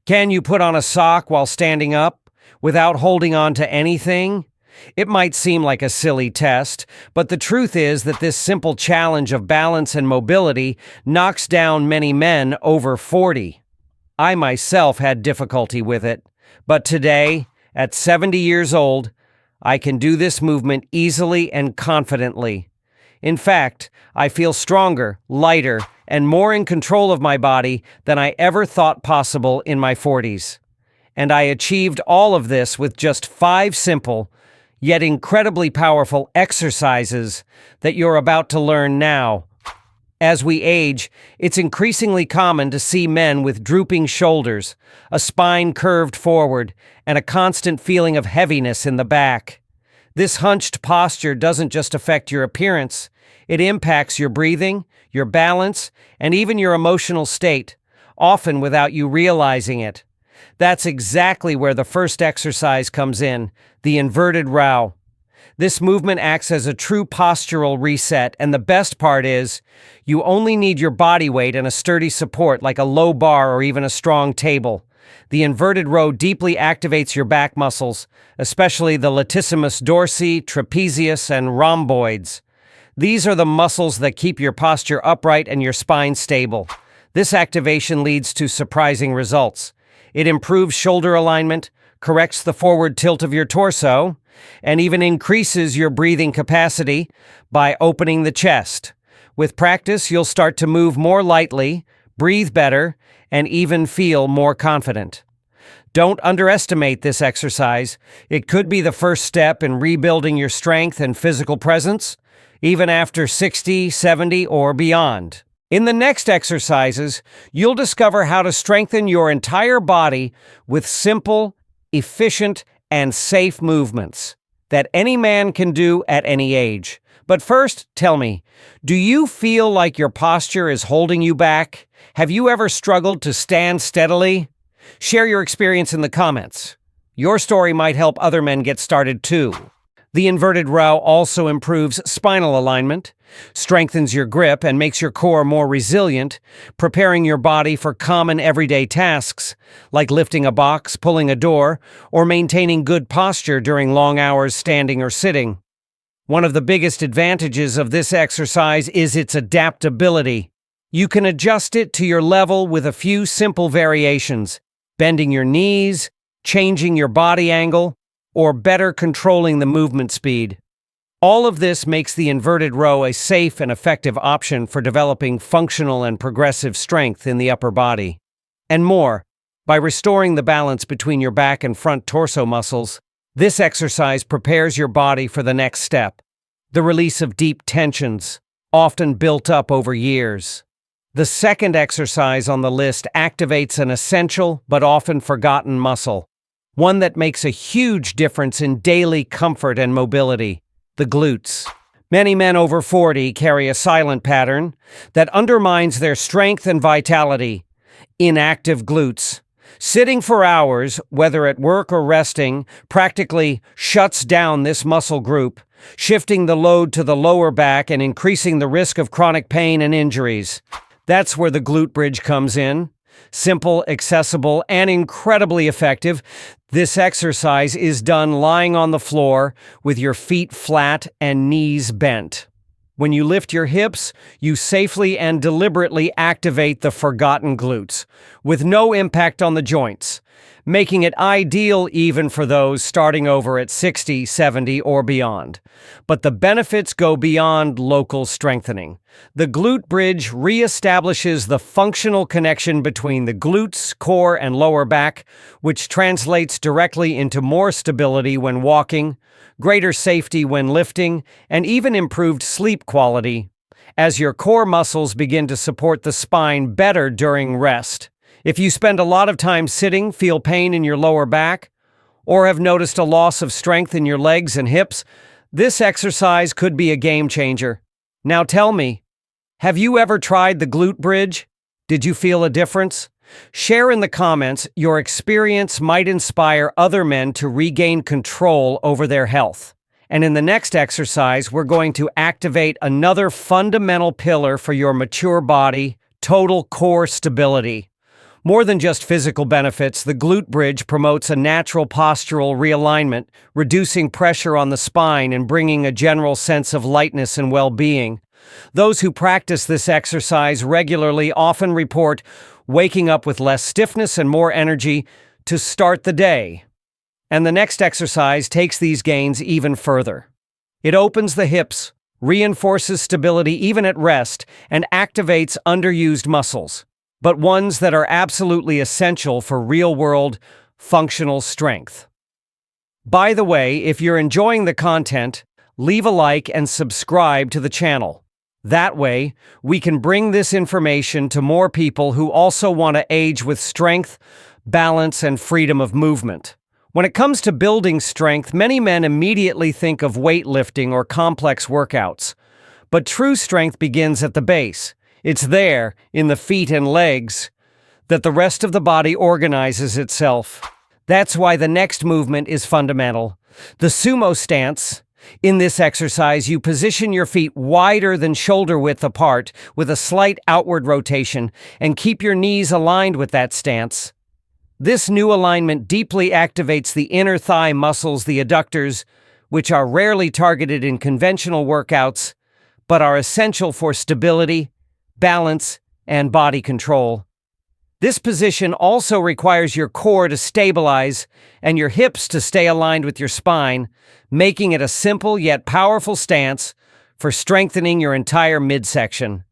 Can you put on a sock while standing up without holding on to anything? It might seem like a silly test, but the truth is that this simple challenge of balance and mobility knocks down many men over 40. I myself had difficulty with it, but today, at 70 years old, I can do this movement easily and confidently. In fact, I feel stronger, lighter, and more in control of my body than I ever thought possible in my 40s. And I achieved all of this with just 5 simple, yet incredibly powerful exercises that you're about to learn now. As we age, it's increasingly common to see men with drooping shoulders, a spine curved forward, and a constant feeling of heaviness in the back. This hunched posture doesn't just affect your appearance, it impacts your breathing, your balance, and even your emotional state, often without you realizing it. That's exactly where the first exercise comes in, the inverted row. This movement acts as a true postural reset, and the best part is, you only need your body weight and a sturdy support like a low bar or even a strong table. The inverted row deeply activates your back muscles, especially the latissimus dorsi, trapezius, and rhomboids. These are the muscles that keep your posture upright and your spine stable. This activation leads to surprising results. It improves shoulder alignment, corrects the forward tilt of your torso, and even increases your breathing capacity by opening the chest. With practice, you'll start to move more lightly, breathe better, and even feel more confident. Don't underestimate this exercise. It could be the first step in rebuilding your strength and physical presence, even after 60, 70, or beyond. In the next exercises, you'll discover how to strengthen your entire body with simple, efficient, and safe movements that any man can do at any age. But first, tell me, do you feel like your posture is holding you back? Have you ever struggled to stand steadily? Share your experience in the comments. Your story might help other men get started too. The inverted row also improves spinal alignment, strengthens your grip, and makes your core more resilient, preparing your body for common everyday tasks, like lifting a box, pulling a door, or maintaining good posture during long hours standing or sitting. One of the biggest advantages of this exercise is its adaptability. You can adjust it to your level with a few simple variations, bending your knees, changing your body angle, or better controlling the movement speed. All of this makes the inverted row a safe and effective option for developing functional and progressive strength in the upper body. And more, by restoring the balance between your back and front torso muscles, this exercise prepares your body for the next step, the release of deep tensions, often built up over years. The second exercise on the list activates an essential but often forgotten muscle, one that makes a huge difference in daily comfort and mobility, the glutes. Many men over 40 carry a silent pattern that undermines their strength and vitality. Inactive glutes. Sitting for hours, whether at work or resting, practically shuts down this muscle group, shifting the load to the lower back and increasing the risk of chronic pain and injuries. That's where the glute bridge comes in. Simple, accessible, and incredibly effective. This exercise is done lying on the floor with your feet flat and knees bent. When you lift your hips, you safely and deliberately activate the forgotten glutes, with no impact on the joints, making it ideal even for those starting over at 60, 70, or beyond. But the benefits go beyond local strengthening. The glute bridge reestablishes the functional connection between the glutes, core, and lower back, which translates directly into more stability when walking, greater safety when lifting, and even improved sleep quality, as your core muscles begin to support the spine better during rest. If you spend a lot of time sitting, feel pain in your lower back, or have noticed a loss of strength in your legs and hips, this exercise could be a game changer. Now tell me, have you ever tried the glute bridge? Did you feel a difference? Share in the comments. Your experience might inspire other men to regain control over their health. And in the next exercise, we're going to activate another fundamental pillar for your mature body, total core stability. More than just physical benefits, the glute bridge promotes a natural postural realignment, reducing pressure on the spine and bringing a general sense of lightness and well-being. Those who practice this exercise regularly often report waking up with less stiffness and more energy to start the day. And the next exercise takes these gains even further. It opens the hips, reinforces stability even at rest, and activates underused muscles, but ones that are absolutely essential for real-world functional strength. By the way, if you're enjoying the content, leave a like and subscribe to the channel. That way, we can bring this information to more people who also want to age with strength, balance, and freedom of movement. When it comes to building strength, many men immediately think of weightlifting or complex workouts. But true strength begins at the base. It's there, in the feet and legs, that the rest of the body organizes itself. That's why the next movement is fundamental. The Sumo Stance. In this exercise, you position your feet wider than shoulder width apart with a slight outward rotation and keep your knees aligned with that stance. This new alignment deeply activates the inner thigh muscles, the adductors, which are rarely targeted in conventional workouts, but are essential for stability, balance, and body control. This position also requires your core to stabilize and your hips to stay aligned with your spine, making it a simple yet powerful stance for strengthening your entire midsection.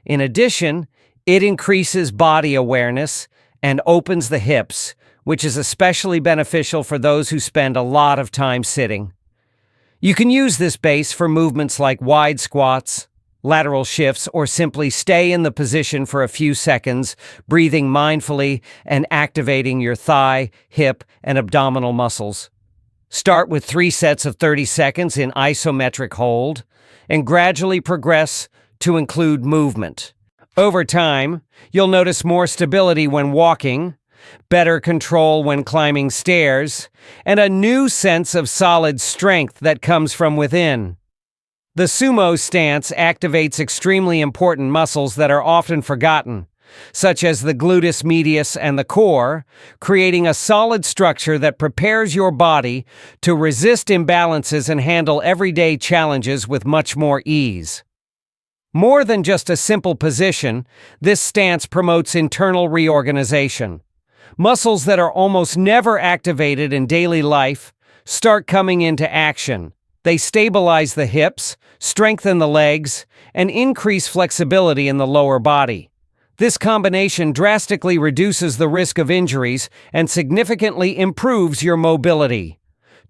In addition, it increases body awareness and opens the hips, which is especially beneficial for those who spend a lot of time sitting. You can use this base for movements like wide squats, lateral shifts, or simply stay in the position for a few seconds, breathing mindfully and activating your thigh, hip, and abdominal muscles. Start with 3 sets of 30 seconds in isometric hold, and gradually progress to include movement. Over time, you'll notice more stability when walking, better control when climbing stairs, and a new sense of solid strength that comes from within. The Sumo Stance activates extremely important muscles that are often forgotten, such as the gluteus medius and the core, creating a solid structure that prepares your body to resist imbalances and handle everyday challenges with much more ease. More than just a simple position, this stance promotes internal reorganization. Muscles that are almost never activated in daily life start coming into action. They stabilize the hips, strengthen the legs, and increase flexibility in the lower body. This combination drastically reduces the risk of injuries and significantly improves your mobility.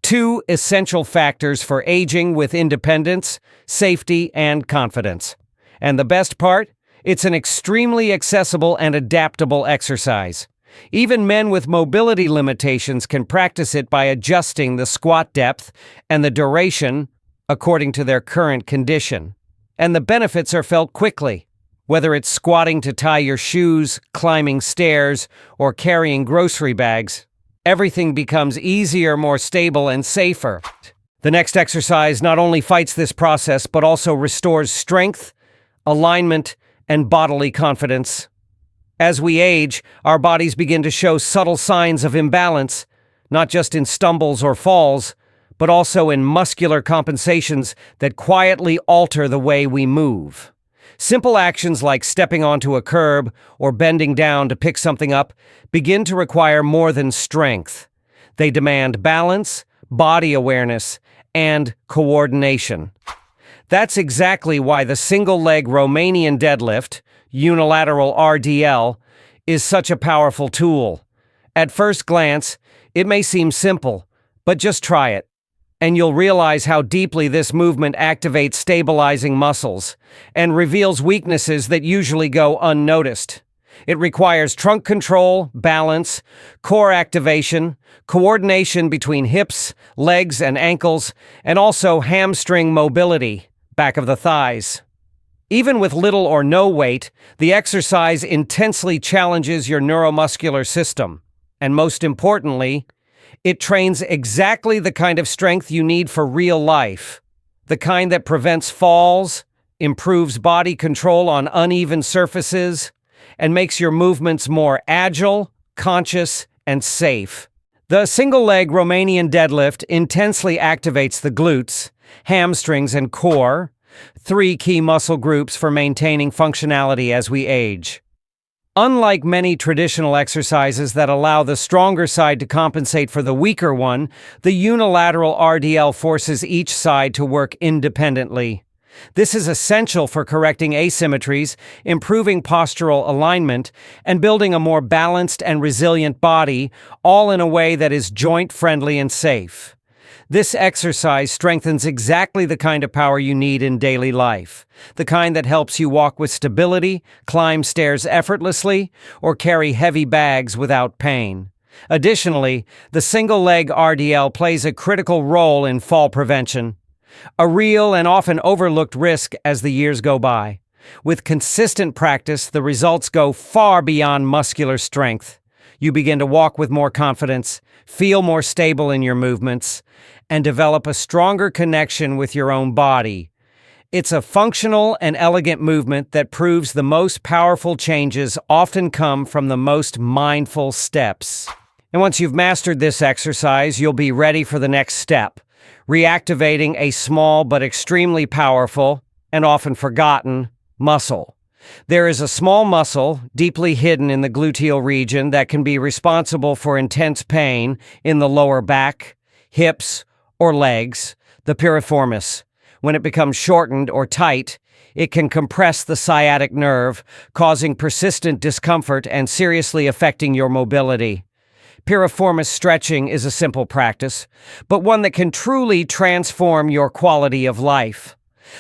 2 essential factors for aging with independence, safety, and confidence. And the best part? It's an extremely accessible and adaptable exercise. Even men with mobility limitations can practice it by adjusting the squat depth and the duration according to their current condition. And the benefits are felt quickly. Whether it's squatting to tie your shoes, climbing stairs, or carrying grocery bags, everything becomes easier, more stable, and safer. The next exercise not only fights this process, but also restores strength, alignment, and bodily confidence. As we age, our bodies begin to show subtle signs of imbalance, not just in stumbles or falls, but also in muscular compensations that quietly alter the way we move. Simple actions like stepping onto a curb or bending down to pick something up begin to require more than strength. They demand balance, body awareness, and coordination. That's exactly why the single-leg Romanian Deadlift, unilateral RDL, is such a powerful tool. At first glance, it may seem simple, but just try it, and you'll realize how deeply this movement activates stabilizing muscles and reveals weaknesses that usually go unnoticed. It requires trunk control, balance, core activation, coordination between hips, legs, and ankles, and also hamstring mobility, back of the thighs. Even with little or no weight, the exercise intensely challenges your neuromuscular system. And most importantly, it trains exactly the kind of strength you need for real life. The kind that prevents falls, improves body control on uneven surfaces, and makes your movements more agile, conscious, and safe. The single-leg Romanian deadlift intensely activates the glutes, hamstrings, and core, three key muscle groups for maintaining functionality as we age. Unlike many traditional exercises that allow the stronger side to compensate for the weaker one, the unilateral RDL forces each side to work independently. This is essential for correcting asymmetries, improving postural alignment, and building a more balanced and resilient body, all in a way that is joint-friendly and safe. This exercise strengthens exactly the kind of power you need in daily life, the kind that helps you walk with stability, climb stairs effortlessly, or carry heavy bags without pain. Additionally, the single-leg RDL plays a critical role in fall prevention, a real and often overlooked risk as the years go by. With consistent practice, the results go far beyond muscular strength. You begin to walk with more confidence, feel more stable in your movements, and develop a stronger connection with your own body. It's a functional and elegant movement that proves the most powerful changes often come from the most mindful steps. And once you've mastered this exercise, you'll be ready for the next step, reactivating a small but extremely powerful, and often forgotten, muscle. There is a small muscle, deeply hidden in the gluteal region, that can be responsible for intense pain in the lower back, hips, or legs, the piriformis. When it becomes shortened or tight, it can compress the sciatic nerve, causing persistent discomfort and seriously affecting your mobility. Piriformis stretching is a simple practice, but one that can truly transform your quality of life.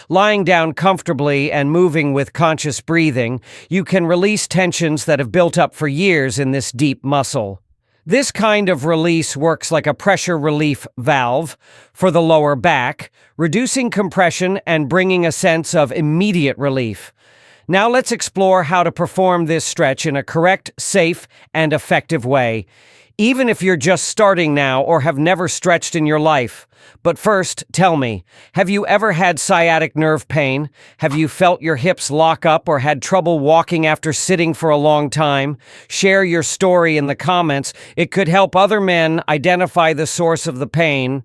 Lying down comfortably and moving with conscious breathing, you can release tensions that have built up for years in this deep muscle. This kind of release works like a pressure relief valve for the lower back, reducing compression and bringing a sense of immediate relief. Now let's explore how to perform this stretch in a correct, safe, and effective way, even if you're just starting now or have never stretched in your life. But first, tell me, have you ever had sciatic nerve pain? Have you felt your hips lock up or had trouble walking after sitting for a long time? Share your story in the comments. It could help other men identify the source of the pain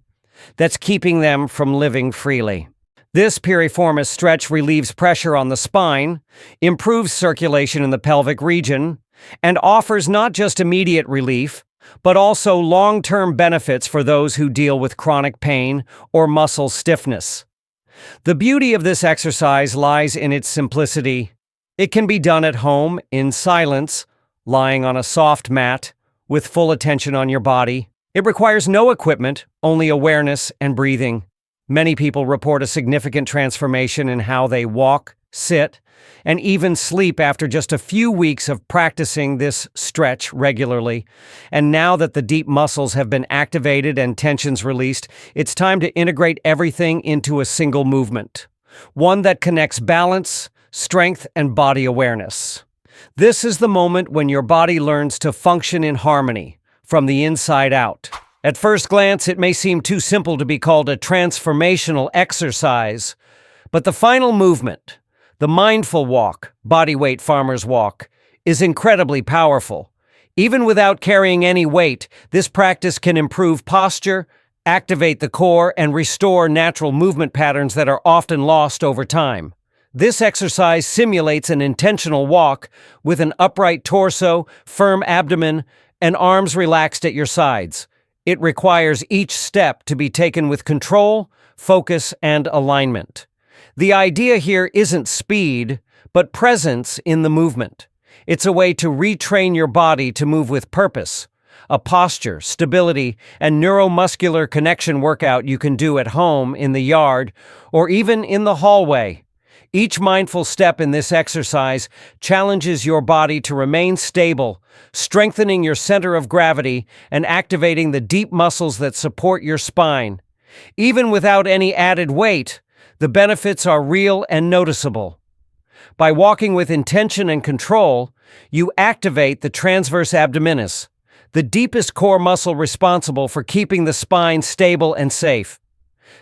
that's keeping them from living freely. This piriformis stretch relieves pressure on the spine, improves circulation in the pelvic region, and offers not just immediate relief, but also long-term benefits for those who deal with chronic pain or muscle stiffness. The beauty of this exercise lies in its simplicity. It can be done at home, in silence, lying on a soft mat, with full attention on your body. It requires no equipment, only awareness and breathing. Many people report a significant transformation in how they walk, sit, and even sleep after just a few weeks of practicing this stretch regularly. And now that the deep muscles have been activated and tensions released, it's time to integrate everything into a single movement, one that connects balance, strength, and body awareness. This is the moment when your body learns to function in harmony, from the inside out. At first glance, it may seem too simple to be called a transformational exercise, but the final movement, the mindful walk, bodyweight farmer's walk, is incredibly powerful. Even without carrying any weight, this practice can improve posture, activate the core, and restore natural movement patterns that are often lost over time. This exercise simulates an intentional walk with an upright torso, firm abdomen, and arms relaxed at your sides. It requires each step to be taken with control, focus, and alignment. The idea here isn't speed, but presence in the movement. It's a way to retrain your body to move with purpose, a posture, stability, and neuromuscular connection workout you can do at home, in the yard, or even in the hallway. Each mindful step in this exercise challenges your body to remain stable, strengthening your center of gravity and activating the deep muscles that support your spine. Even without any added weight, the benefits are real and noticeable. By walking with intention and control, you activate the transverse abdominis, the deepest core muscle responsible for keeping the spine stable and safe.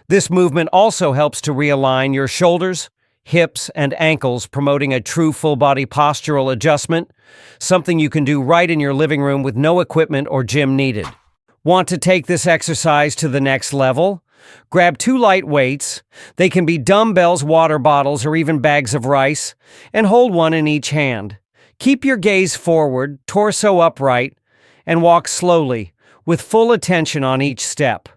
This movement also helps to realign your shoulders, hips, and ankles, promoting a true full-body postural adjustment, something you can do right in your living room with no equipment or gym needed. Want to take this exercise to the next level? Grab 2 light weights. They can be dumbbells, water bottles, or even bags of rice, and hold one in each hand. Keep your gaze forward, torso upright, and walk slowly, with full attention on each step.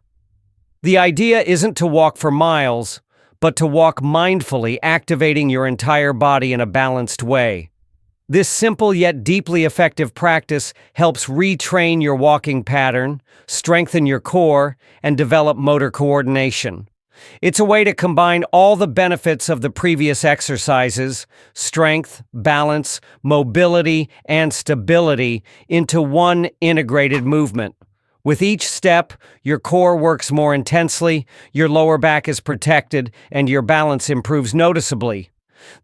The idea isn't to walk for miles, but to walk mindfully, activating your entire body in a balanced way. This simple yet deeply effective practice helps retrain your walking pattern, strengthen your core, and develop motor coordination. It's a way to combine all the benefits of the previous exercises, strength, balance, mobility, and stability, into one integrated movement. With each step, your core works more intensely, your lower back is protected, and your balance improves noticeably.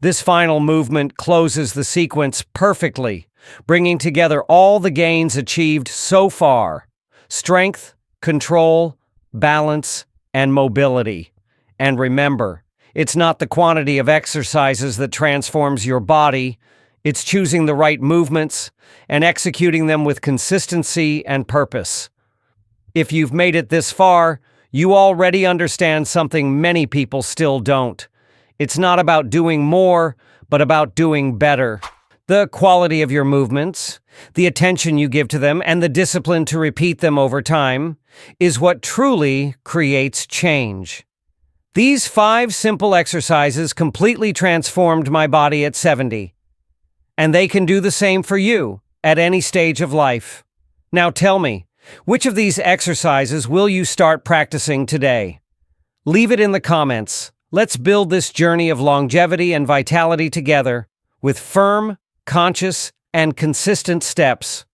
This final movement closes the sequence perfectly, bringing together all the gains achieved so far: strength, control, balance, and mobility. And remember, it's not the quantity of exercises that transforms your body, it's choosing the right movements and executing them with consistency and purpose. If you've made it this far, you already understand something many people still don't. It's not about doing more, but about doing better. The quality of your movements, the attention you give to them, and the discipline to repeat them over time is what truly creates change. These 5 simple exercises completely transformed my body at 70. And they can do the same for you at any stage of life. Now tell me, which of these exercises will you start practicing today? Leave it in the comments. Let's build this journey of longevity and vitality together with firm, conscious, and consistent steps.